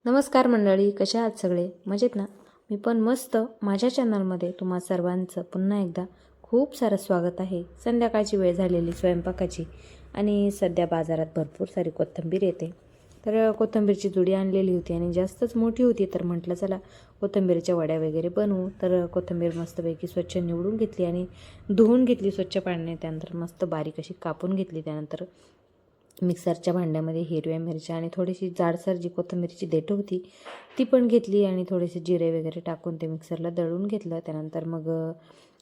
नमस्कार मंडळी, कशा आहात सगळे? मजेत ना? मी पण मस्त. माझ्या चॅनलमध्ये तुम्हा सर्वांचं पुन्हा एकदा खूप सारं स्वागत आहे. संध्याकाळची वेळ झालेली स्वयंपाकाची आणि सध्या बाजारात भरपूर सारी कोथिंबीर येते. तर कोथिंबीरची जुडी आणलेली होती आणि जास्तच मोठी होती, तर म्हटलं चला कोथिंबीरच्या वड्या वगैरे बनवू. तर कोथिंबीर मस्तपैकी स्वच्छ निवडून घेतली आणि धुवून घेतली स्वच्छ पाण्याने. त्यानंतर मस्त बारीक अशी कापून घेतली. त्यानंतर मिक्सरच्या भांड्यामध्ये हिरव्या मिरच्या आणि थोडीशी जाडसर जी कोथिंबीरची देठं होती ती पण घेतली आणि थोडेसे जिरे वगैरे टाकून ते मिक्सरला दळून घेतलं. त्यानंतर मग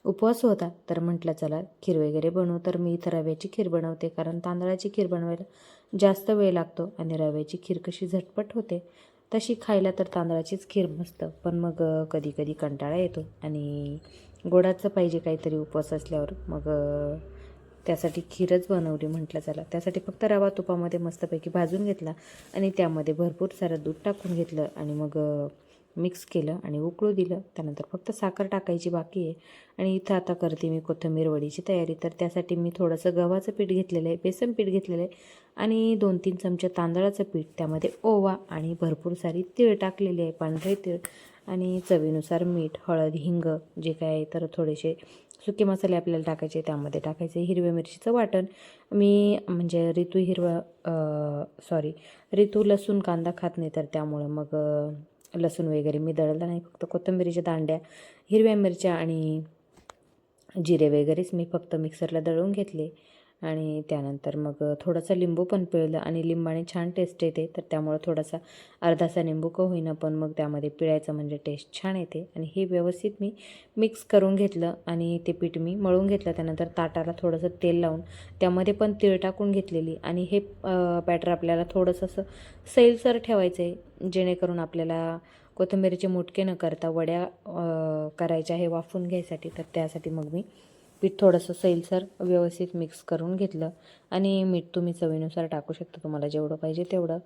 उपवास होता, तर म्हटलं चला खीर वगैरे बनवू. तर मी इथं रव्याची खीर बनवते, कारण तांदळाची खीर बनवायला जास्त वेळ लागतो आणि रव्याची खीर कशी झटपट होते. तशी खायला तर तांदळाचीच खीर मस्त, पण मग कधी कधी कंटाळा येतो आणि गोडाचं पाहिजे काहीतरी उपवास असल्यावर. मग त्यासाठी खीरच बनवली. म्हटलं चला त्यासाठी फक्त रवा तुपामध्ये मस्तपैकी भाजून घेतला आणि त्यामध्ये भरपूर सारं दूध टाकून घेतलं आणि मग मिक्स केलं आणि उकळू दिलं. त्यानंतर फक्त साखर टाकायची बाकी आहे. आणि इथं आता करते मी कोथिंबीर वडीची तयारी. तर त्यासाठी मी थोडंसं गव्हाचं पीठ घेतलेलं आहे, बेसन पीठ घेतलेलं आहे आणि 2-3 चमचे तांदळाचं पीठ, त्यामध्ये ओवा आणि भरपूर सारी तीळ टाकलेली आहे, पांढरे तीळ आणि चवीनुसार मीठ, हळद, हिंग जे काय आहे. तर थोडेसे सुके मसाले आपल्याला टाकायचे, त्यामध्ये टाकायचे हिरव्या मिरचीचं वाटण. मी म्हणजे ऋतू लसूण कांदा खात नाही, तर त्यामुळं मग लसूण वगैरे मी दळलं नाही. फक्त कोथिंबीरीच्या दांड्या, हिरव्या मिरच्या आणि जिरे वगैरेच मी फक्त मिक्सरला दळून घेतले. आणि त्यानंतर मग थोडंसं लिंबू पण पिळलं आणि लिंबाने छान टेस्ट येते, तर त्यामुळं थोडासा अर्धासा लिंबू का होईना पण मग त्यामध्ये पिळायचं म्हणजे टेस्ट छान येते. आणि हे व्यवस्थित मी मिक्स करून घेतलं आणि ते पीठ मी मळून घेतलं. त्यानंतर ताटाला थोडंसं तेल लावून त्यामध्ये पण तीळ टाकून घेतलेली आणि हे बॅटर आपल्याला थोडंसं असं सैलसर ठेवायचं आहे, जेणेकरून आपल्याला कोथिंबीरीचे मुटके न करता वड्या करायच्या आहे वाफवून घ्यायसाठी. तर त्यासाठी मग मी पीठ थोडंसं सैलसर व्यवस्थित मिक्स करून घेतलं आणि मीठ तुम्ही चवीनुसार टाकू शकता, तुम्हाला जेवढं पाहिजे तेवढं.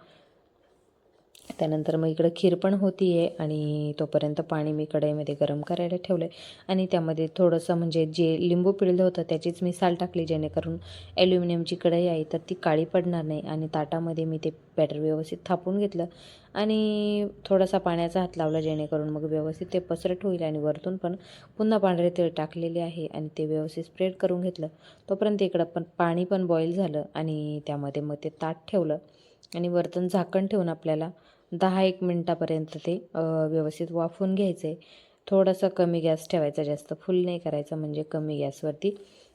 त्यानंतर मग इकडं खीर पण होती आहे आणि तोपर्यंत पाणी मी कढईमध्ये गरम करायला ठेवलं आहे आणि त्यामध्ये थोडंसं म्हणजे जे लिंबू पिळलं होतं त्याचीच मी साल टाकली, जेणेकरून ॲल्युमिनियमची कढई आहे तर ती काळी पडणार नाही. आणि ताटामध्ये मी ते बॅटर व्यवस्थित थापून घेतलं आणि थोडासा पाण्याचा हात लावला, जेणेकरून मग व्यवस्थित ते पसरट होईल. आणि वरतून पण पुन्हा पांढरे तेल टाकलेले आहे आणि ते व्यवस्थित स्प्रेड करून घेतलं. तोपर्यंत इकडं पण पाणी पण बॉईल झालं आणि त्यामध्ये मग ते ताट ठेवलं आणि वरतून झाकण ठेवून आपल्याला 10-1 मिनटापर्यंत ते व्यवस्थित वाफवून घ्यायचं आहे. थोडासा कमी गॅस ठेवायचा, जास्त फुल नाही करायचा, म्हणजे कमी गॅसवरती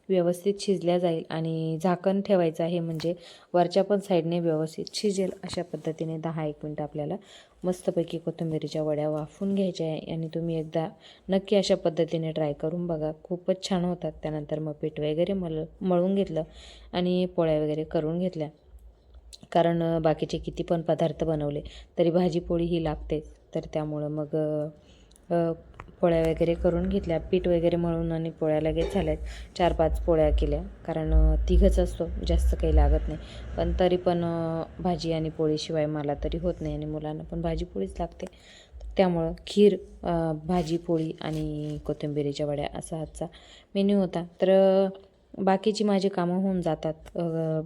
व्यवस्थित शिजल्या जाईल. आणि झाकण ठेवायचं आहे, म्हणजे वरच्या पण साईडने व्यवस्थित शिजेल. अशा पद्धतीने 10-1 मिनटं आपल्याला मस्तपैकी कोथिंबीरीच्या वड्या वाफवून घ्यायच्या आहे. आणि तुम्ही एकदा नक्की अशा पद्धतीने ट्राय करून बघा, खूपच छान होतात. त्यानंतर मग पीठ वगैरे मळून घेतलं आणि पोळ्या वगैरे करून घेतल्या, कारण बाकीचे किती पण पदार्थ बनवले तरी भाजी पोळी ही लागतेच. तर त्यामुळं मग पोळ्या वगैरे करून घेतल्या, पीठ वगैरे मळून आणि पोळ्या लगेच झाल्यात. 4-5 पोळ्या केल्या, कारण तिघंच असतो, जास्त काही लागत नाही. पण तरी पण भाजी आणि पोळीशिवाय मला तरी होत नाही आणि मुलांना पण भाजी पोळीच लागते. त्यामुळं खीर, भाजी पोळी आणि कोथिंबीरीच्या वड्या असा आजचा मेन्यू होता. तर बाकीची माझी कामं होऊन जातात.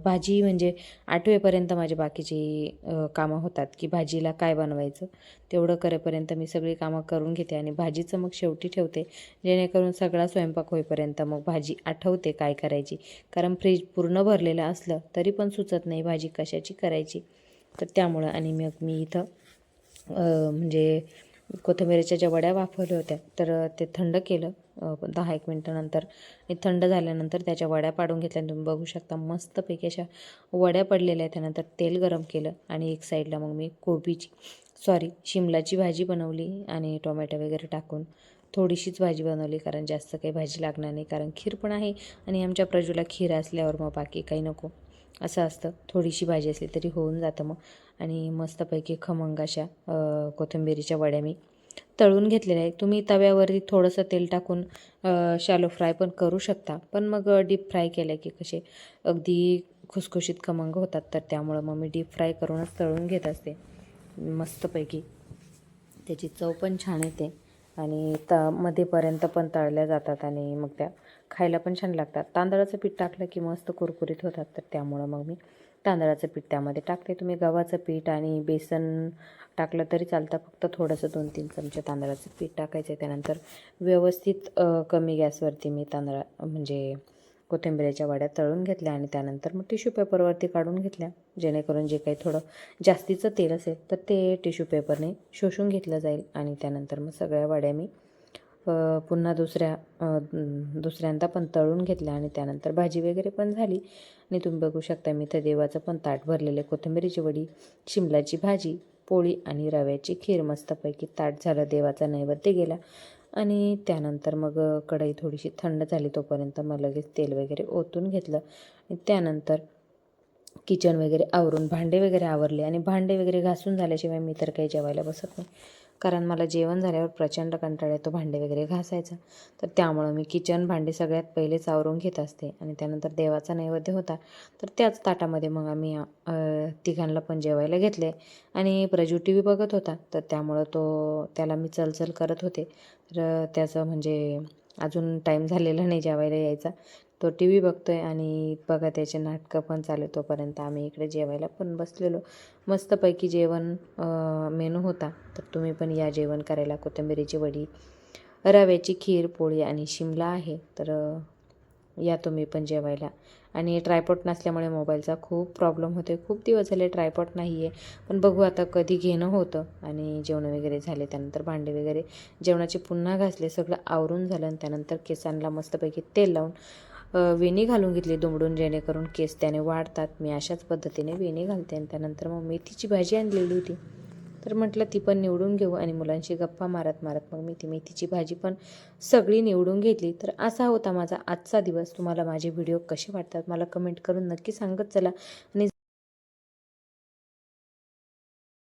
भाजी म्हणजे 8वेपर्यंत माझी बाकीची कामं होतात, की भाजीला काय बनवायचं तेवढं करेपर्यंत मी सगळी कामं करून घेते आणि भाजीचं मग शेवटी ठेवते, जेणेकरून सगळा स्वयंपाक होईपर्यंत मग भाजी आठवते काय करायची. कारण फ्रीज पूर्ण भरलेलं असलं तरी पण सुचत नाही भाजी कशाची करायची. तर त्यामुळं आणि मग मी इथं म्हणजे कोथिंबीरीच्या ज्या वड्या वाफवल्या होत्या तर ते थंड केलं 10-1 मिनटानंतर. आणि थंड झाल्यानंतर त्याच्या वड्या पाडून घेतल्या. तुम्ही बघू शकता मस्तपैकी अशा वड्या पडलेल्या आहेत. त्यानंतर तेल गरम केलं आणि एक साईडला मग मी शिमलाची भाजी बनवली आणि टोमॅटो वगैरे टाकून थोडीशीच भाजी बनवली, कारण जास्त काही भाजी लागणार नाही, कारण खीर पण आहे आणि आमच्या प्रजूला खीर असल्यावर मग बाकी काही नको असं असतं. थोडीशी भाजी असली तरी होऊन जातं मग. आणि मस्तपैकी खमंग अशा कोथिंबीरीच्या वड्या मी तळून घेतलेल्या आहे. तुम्ही तव्यावरती थोडंसं तेल टाकून शॅलो फ्राय पण करू शकता, पण मग डीप फ्राय केल्या की कसे अगदी खुसखुशीत खमंग होतात. तर त्यामुळं मग मी डीप फ्राय करूनच तळून घेत असते. मस्तपैकी त्याची चव पण छान येते आणि मध्येपर्यंत पण तळल्या जातात आणि मग त्या खायला पण छान लागतात. तांदळाचं पीठ टाकलं की मस्त कुरकुरीत होतात. तर त्यामुळं मग मी तांदळाचं पीठ त्यामध्ये टाकते. तुम्ही गव्हाचं पीठ आणि बेसन टाकलं तरी चालतं, फक्त थोडंसं 2-3 चमचे तांदळाचं पीठ टाकायचं आहे. त्यानंतर व्यवस्थित कमी गॅसवरती मी म्हणजे कोथिंबिरीच्या वड्या तळून घेतल्या आणि त्यानंतर मग टिश्यू पेपरवरती काढून घेतल्या, जेणेकरून जे काही थोडं जास्तीचं तेल असेल तर ते टिश्यू पेपरने शोषून घेतलं जाईल. आणि त्यानंतर मग सगळ्या वड्या मी पुन्हा दुसऱ्यांदा पण तळून घेतल्या आणि त्यानंतर भाजी वगैरे पण झाली. आणि तुम्ही बघू शकता मी तर देवाचं पण ताट भरलेले, कोथिंबिरीची वडी, शिमलाची भाजी, पोळी आणि रव्याची खीर मस्तपैकी ताट झालं, देवाचा नैवेद्य गेला. आणि त्यानंतर मग कढई थोडीशी थंड झाली, तोपर्यंत मग लगेच तेल वगैरे ओतून घेतलं. आणि त्यानंतर किचन वगैरे आवरून भांडे वगैरे आवरले. आणि भांडे वगैरे घासून झाल्याशिवाय मी तर काही जेवायला बसत नाही, कारण मला जेवण झाल्यावर प्रचंड कंटाळा येतो भांडे वगैरे घासायचा. तर त्यामुळं मी किचन भांडे सगळ्यात पहिलेच आवरून घेत असते. आणि त्यानंतर देवाचा नैवेद्य होता, तर त्याच ताटामध्ये मग आम्ही तिघांना पण जेवायला घेतले. आणि प्रजू टी व्ही बघत होता, तर त्यामुळं त्याला मी चलचल करत होते. तर त्याचं म्हणजे अजून टाईम झालेला नाही जेवायला यायचा, तो टी व्ही बघतो आहे आणि बघा त्याचे नाटकं पण चालू. तोपर्यंत आम्ही इकडे जेवायला पण बसलेलो. मस्तपैकी जेवण मेनू होता, तर तुम्ही पण या जेवण करायला. कोथिंबिरीची वडी, रव्याची खीर, पोळी आणि शिमला आहे, तर या तुम्ही पण जेवायला. आणि ट्रायपॉड नसल्यामुळे मोबाईलचा खूप प्रॉब्लेम होते, खूप दिवस झाले ट्रायपॉड नाही आहे, पण बघू आता कधी घेणं होतं. आणि जेवण वगैरे झाले, त्यानंतर भांडे वगैरे जेवणाचे पुन्हा घासले, सगळं आवरून झालं. आणि त्यानंतर केसांना मस्तपैकी तेल लावून वेणी घालून घेतली दुमडून, जेणेकरून केस त्याने वाढतात. मी अशाच पद्धतीने वेणी घालते. आणि त्यानंतर मग मेथीची भाजी आणलेली होती, तर म्हटलं ती पण निवडून घेऊ. आणि मुलांशी गप्पा मारत मारत मग मी ती मेथीची भाजी पण सगळी निवडून घेतली. तर असा होता माझा आजचा दिवस. तुम्हाला माझे व्हिडिओ कसे वाटतात मला कमेंट करून नक्की सांगत चला. आणि